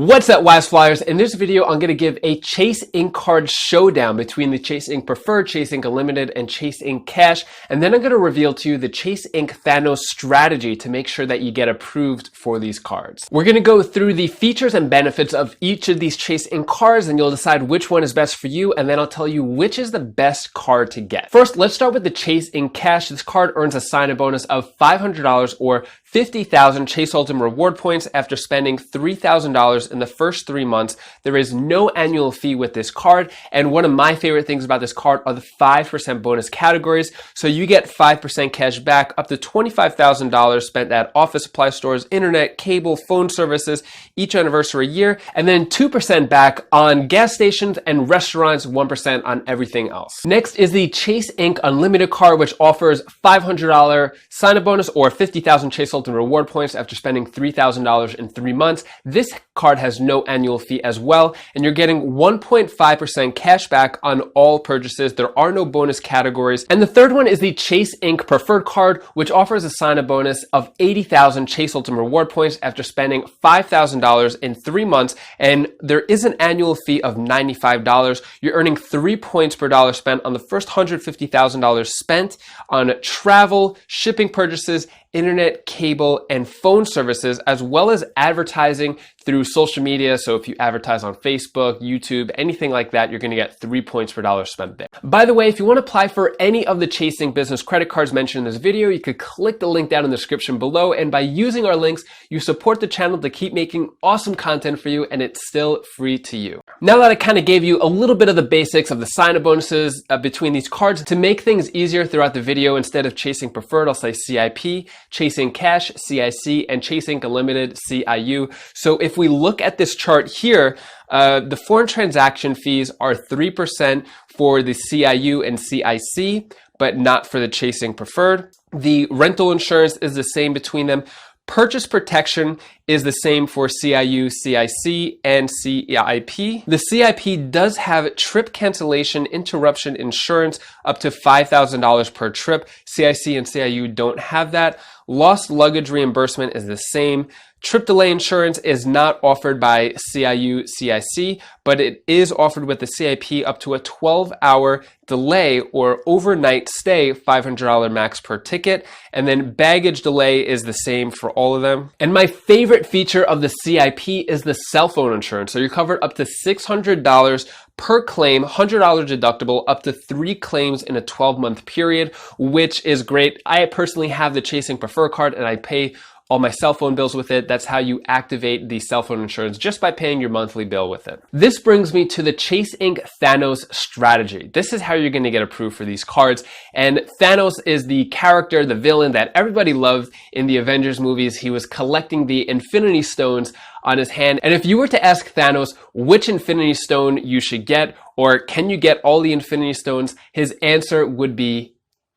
What's up, Wise Flyers? In this video, I'm going to give a Chase Ink card showdown between the Chase Ink Preferred, Chase Ink Unlimited, and Chase Ink Cash. And then I'm going to reveal to you the Chase Ink Thanos Strategy to make sure that you get approved for these cards. We're going to go through the features and benefits of each of these Chase Ink cards, and you'll decide which one is best for you, and then I'll tell you which is the best card to get. First, let's start with the Chase Ink Cash. This card earns a sign-up bonus of $500 or 50,000 Chase Ultimate reward points after spending $3,000 in the first 3 months. There is no annual fee with this card, and one of my favorite things about this card are the 5% bonus categories. So you get 5% cash back up to $25,000 spent at office supply stores, internet, cable, phone services each anniversary year, and then 2% back on gas stations and restaurants, 1% on everything else. Next is the Chase Ink Unlimited card, which offers $500 sign-up bonus or 50,000 Chase Ultimate reward points after spending $3,000 in 3 months. This card has no annual fee as well, and you're getting 1.5% cash back on all purchases. There are no bonus categories. And the third one is the Chase Ink Preferred card, which offers a sign-up bonus of 80,000 Chase Ultimate reward points after spending $5,000 in 3 months, and there is an annual fee of $95. You're earning 3 points per dollar spent on the first $150,000 spent on travel, shipping purchases, internet, cable, and phone services, as well as advertising through social media. So if you advertise on Facebook, YouTube, anything like that, you're gonna get 3 points per dollar spent there. By the way, if you wanna apply for any of the Chase Ink business credit cards mentioned in this video, you could click the link down in the description below, and by using our links, you support the channel to keep making awesome content for you, and it's still free to you. Now that I kind of gave you a little bit of the basics of the sign-up bonuses between these cards, to make things easier throughout the video, instead of Chase Ink Preferred, I'll say CIP, Chase Ink Cash, CIC, and Chase Ink Unlimited, CIU. So if we look at this chart here, the foreign transaction fees are 3% for the CIU and CIC, but not for the Chase Ink Preferred. The rental insurance is the same between them. Purchase protection is the same for CIU, CIC, and CIP. The CIP does have trip cancellation interruption insurance up to $5,000 per trip. CIC and CIU don't have that. Lost luggage reimbursement is the same. Trip delay insurance is not offered by CIU, CIC, but it is offered with the CIP up to a 12-hour delay or overnight stay, $500 max per ticket. And then baggage delay is the same for all of them. And my favorite feature of the CIP is the cell phone insurance. So you're covered up to $600 per claim, $100 deductible, up to 3 claims in a 12-month period, which is great. I personally have the Chase Ink Preferred card, and I pay all my cell phone bills with it. That's how you activate the cell phone insurance, just by paying your monthly bill with it. This brings me to the Chase Ink Thanos Strategy. This is how you're going to get approved for these cards. And Thanos is the character, the villain that everybody loved in the Avengers movies. He was collecting the Infinity Stones on his hand. And if you were to ask Thanos which Infinity Stone you should get, or can you get all the Infinity Stones, his answer would be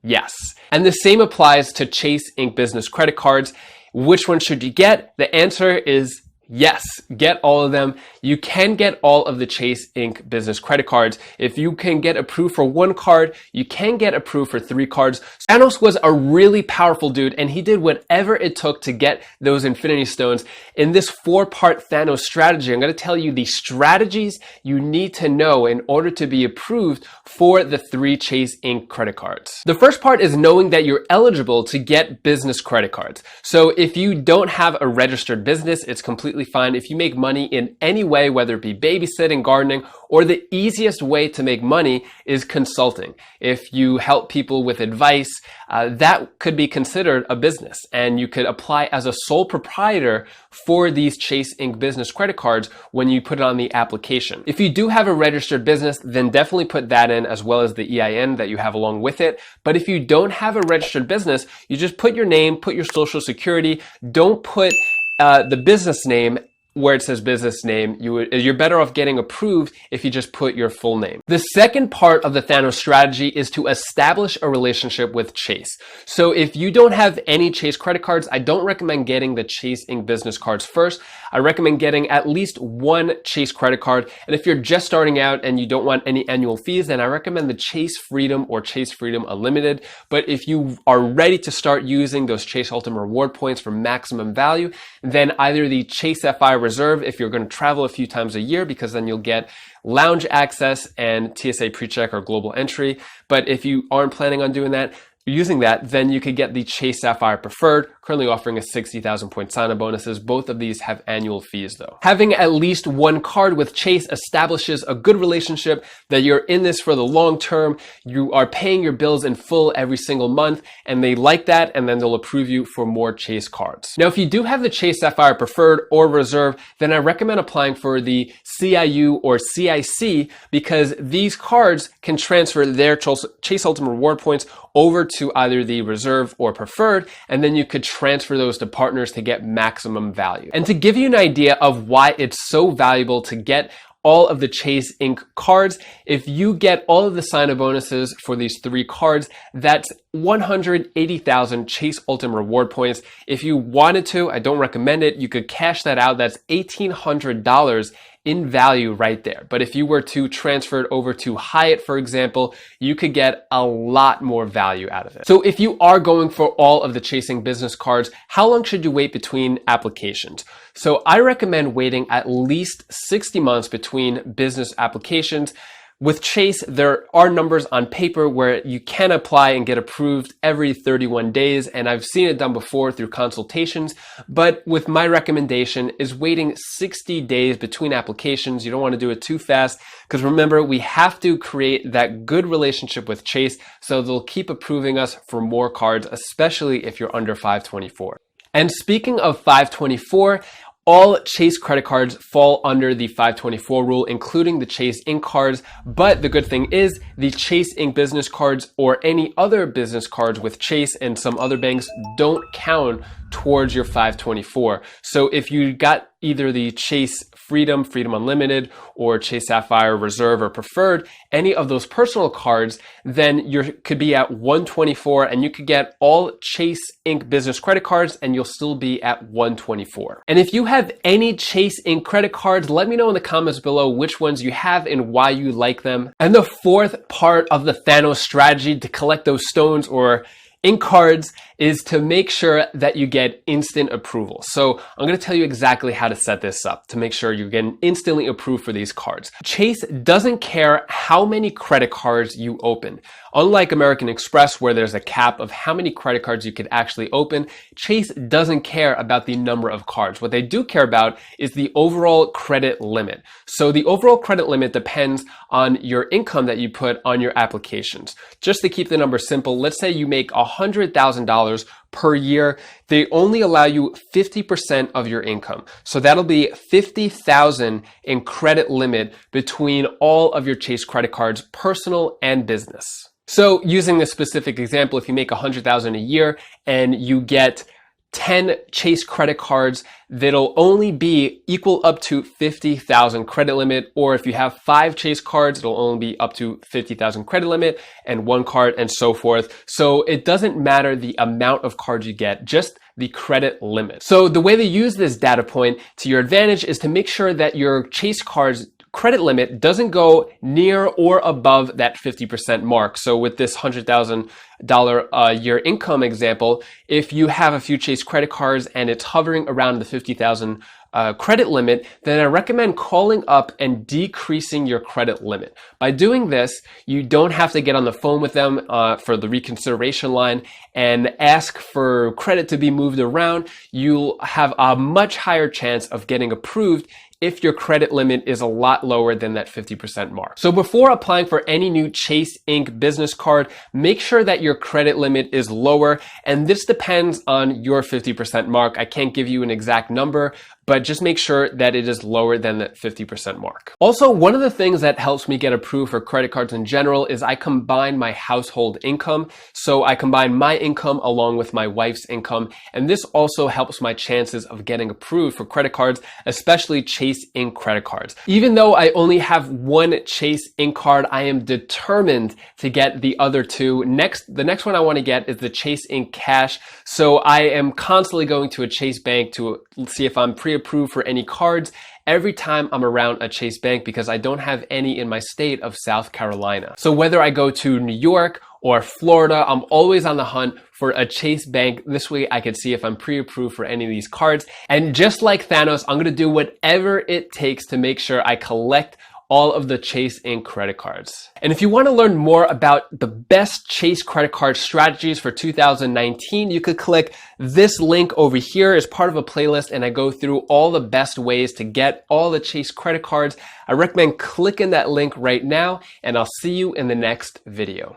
yes. And the same applies to Chase Ink business credit cards. Which one should you get? The answer is yes, get all of them. You can get all of the Chase Ink business credit cards. If you can get approved for 1 card, you can get approved for 3 cards. Thanos was a really powerful dude, and he did whatever it took to get those Infinity Stones. In this 4-part Thanos strategy, I'm going to tell you the strategies you need to know in order to be approved for the 3 Chase Ink credit cards. The first part is knowing that you're eligible to get business credit cards. So if you don't have a registered business, it's completely fine. If you make money in any way, whether it be babysitting, gardening, or the easiest way to make money is consulting. If you help people with advice, that could be considered a business, and you could apply as a sole proprietor for these Chase Ink business credit cards when you put it on the application. If you do have a registered business, then definitely put that in, as well as the EIN that you have along with it. But if you don't have a registered business, you just put your name, put your social security. Don't put the business name where it says business name. You're better off getting approved if you just put your full name. The second part of the Thanos strategy is to establish a relationship with Chase. So if you don't have any Chase credit cards, I don't recommend getting the Chase Ink business cards first. I recommend getting at least 1 Chase credit card. And if you're just starting out and you don't want any annual fees, then I recommend the Chase Freedom or Chase Freedom Unlimited. But if you are ready to start using those Chase Ultimate reward points for maximum value, then either the Chase FI Reserve if you're going to travel a few times a year, because then you'll get lounge access and TSA PreCheck or global entry. But if you aren't planning on doing that, using that, then you could get the Chase Sapphire Preferred, currently offering a 60,000 point sign-up bonuses. Both of these have annual fees though. Having at least one card with Chase establishes a good relationship, that you're in this for the long term, you are paying your bills in full every single month, and they like that, and then they'll approve you for more Chase cards. Now, if you do have the Chase Sapphire Preferred or Reserve, then I recommend applying for the CIU or CIC, because these cards can transfer their Chase Ultimate Reward points over to either the Reserve or Preferred, and then you could transfer those to partners to get maximum value. And to give you an idea of why it's so valuable to get all of the Chase Inc. cards, if you get all of the sign-up bonuses for these 3 cards, that's 180,000 Chase Ultimate Reward points. If you wanted to, I don't recommend it, you could cash that out. That's $1,800 in value right there. But if you were to transfer it over to Hyatt, for example, you could get a lot more value out of it. So if you are going for all of the Chase Inc. business cards, how long should you wait between applications? So I recommend waiting at least 60 months between business applications. With Chase, there are numbers on paper where you can apply and get approved every 31 days, and I've seen it done before through consultations, but with my recommendation is waiting 60 days between applications. You don't want to do it too fast, because remember, we have to create that good relationship with Chase, so they'll keep approving us for more cards, especially if you're under 524. And speaking of 524, all Chase credit cards fall under the 524 rule, including the Chase Inc. cards. But the good thing is the Chase Inc. business cards or any other business cards with Chase and some other banks don't count towards your 524. So if you got either the Chase Freedom, Freedom Unlimited, or Chase Sapphire, Reserve, or Preferred, any of those personal cards, then you could be at 124, and you could get all Chase Inc. business credit cards, and you'll still be at 124. And if you have any Chase Inc. credit cards, let me know in the comments below which ones you have and why you like them. And the fourth part of the Thanos strategy to collect those stones or Inc. cards is to make sure that you get instant approval. So I'm going to tell you exactly how to set this up to make sure you're getting instantly approved for these cards. Chase doesn't care how many credit cards you open. Unlike American Express, where there's a cap of how many credit cards you could actually open, Chase doesn't care about the number of cards. What they do care about is the overall credit limit. So the overall credit limit depends on your income that you put on your applications. Just to keep the number simple, let's say you make $100,000 per year, they only allow you 50% of your income. So that'll be 50,000 in credit limit between all of your Chase credit cards, personal and business. So using this specific example, if you make 100,000 a year and you get 10 Chase credit cards, that'll only be equal up to 50,000 credit limit. Or if you have 5 Chase cards, it'll only be up to 50,000 credit limit, and 1 card, and so forth. So it doesn't matter the amount of cards you get, just the credit limit. So the way to use this data point to your advantage is to make sure that your Chase cards credit limit doesn't go near or above that 50% mark. So with this $100,000 a year income example, if you have a few Chase credit cards and it's hovering around the 50,000 credit limit, then I recommend calling up and decreasing your credit limit. By doing this, you don't have to get on the phone with them for the reconsideration line and ask for credit to be moved around. You'll have a much higher chance of getting approved if your credit limit is a lot lower than that 50% mark. So before applying for any new Chase Inc. business card, make sure that your credit limit is lower, and this depends on your 50% mark. I can't give you an exact number, but just make sure that it is lower than the 50% mark. Also, one of the things that helps me get approved for credit cards in general is I combine my household income. So I combine my income along with my wife's income, and this also helps my chances of getting approved for credit cards, especially Chase Inc. credit cards. Even though I only have one Chase Inc. card, I am determined to get the other 2. The next one I want to get is the Chase Inc. Cash. So I am constantly going to a Chase bank to see if I'm pre-approved for any cards every time I'm around a Chase bank, because I don't have any in my state of South Carolina. So whether I go to New York or Florida. I'm always on the hunt for a Chase Bank. This way I can see if I'm pre-approved for any of these cards. And just like Thanos, I'm gonna do whatever it takes to make sure I collect all of the Chase Inc. credit cards. And if you want to learn more about the best Chase credit card strategies for 2019, you could click this link over here as part of a playlist, and I go through all the best ways to get all the Chase credit cards. I recommend clicking that link right now, and I'll see you in the next video.